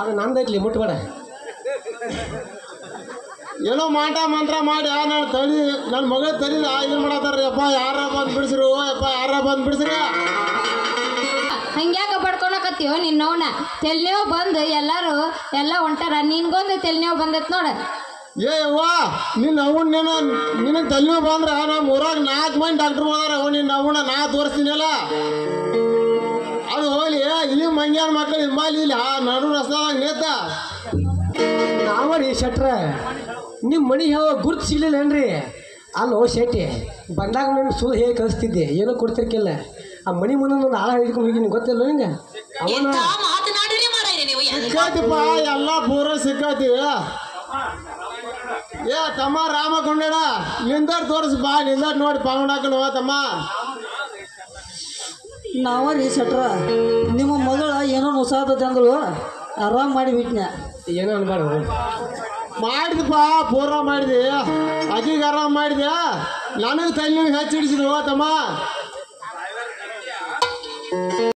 ಅದು ನಂದೈತ್ಲಿ ಮುಟ್ಬೇಡ. ಏನೋ ಮಾಟ ಮಂತ್ರ ಮಾಡಿ ನನ್ನ ತಳಿ ನನ್ನ ಮಗಳ ತಳಿ ಇದು ಮಾಡತ್ತಾರ್ರಿ ಅಪ್ಪ. ಯಾರ ಬಂದು ಬಿಡಿಸ್ರು ಯಪ್ಪ, ಯಾರ ಬಂದು ಬಿಡಿಸ್ರಿ. ಹಂಗ್ಯಾಕ ಬಡ್ಕೊಳಕತ್ತೀವೋ ನಿನ್ನವನ ತೆಲ್ನೇವ್ ಬಂದು ಎಲ್ಲಾರು ಎಲ್ಲ ಹೊಂಟಾರ, ನಿನ್ಗೊಂದು ತೆಲ್ನೇವ್ ಬಂದೈತ್ ನೋಡ. ಏ ಅವ್ವ ನಿನ್ನ ಅವನ್ ನಿನಗೆ ತಲೆ ಬಂದ್ರ ನಮ್ಮ ಊರಾಗ 4 ಮಂದಿ ಡಾಕ್ಟರ್ ಬಂದಾರ. ಅವ್ ನಿನ್ನ ಅವನ ನಾ ತೋರಿಸ್ತೀನಲ್ಲ. ಅದು ಹೋಗ್ಲಿ ಇಲ್ಲಿ ಮಂಗ್ಯಾನ ಮಕ್ಕಳು ಹಿಂಬಾಲಿ ಇಲ್ಲಿ ನಡು ರಸ್ತಾದಾಗ ನೇತ ನಾವರಿ ಶೆಟ್ರ ನಿಮ್ಮ ಮನೆ ಯಾವ ಗುರ್ತು ಸಿಗ್ಲಿಲ್ಲೇನ್ರಿ? ಅಲ್ಲೋ ಶೆಟ್ಟಿ ಬಂದಾಗ ನಾನು ಸುಳ್ಳು ಹೇಳಿ ಕಳಿಸ್ತಿದ್ದೆ, ಏನೋ ಕೊಡ್ತಿರ್ಕಿಲ್ಲ. ಆ ಮನೆ ಮುಂದೆ ಒಂದು ಆಳ ಹಿಡ್ಕೊಂಡು ಹೋಗಿ ನಿಂಗೆ ಗೊತ್ತಿಲ್ಲ ನಿಂಗೆ? ಅವನ ಸಿಕ್ಕೈತಿಪ್ಪ, ಎಲ್ಲ ಪೂರ ಸಿಕ್ಕೈತಿ. ಏ ತಮ್ಮ ರಾಮಕೊಂಡಣ ನಿಂದಾರ್ ತೋರಿಸ್ ಬಾ, ನಿಂದಾರ್ ನೋಡಿ ಪಾವಣಾಕನು ತಮ್ಮ. ನಾವರಿ ಶೆಟ್ರ ನಿಮ್ಮ ಮಗಳ ಏನೋ ಮುಸಾದತೆ ಅಂದಳು, ಆರಾಮ್ ಮಾಡಿ ಬಿಟ್ನ. ಏನೋ ಅನ್ಬಾರ್ದು ಮಾಡಿದಪ್ಪ, ಪೂರ ಮಾಡಿದೆ. ಅಕ್ಕಿಗೆ ಆರಾಮ್ ಮಾಡಿದೆ, ನನಗೆ ತಲೆ ಹಚ್ಚಿಡಿಸಿದ್ವು ತಮ್ಮ.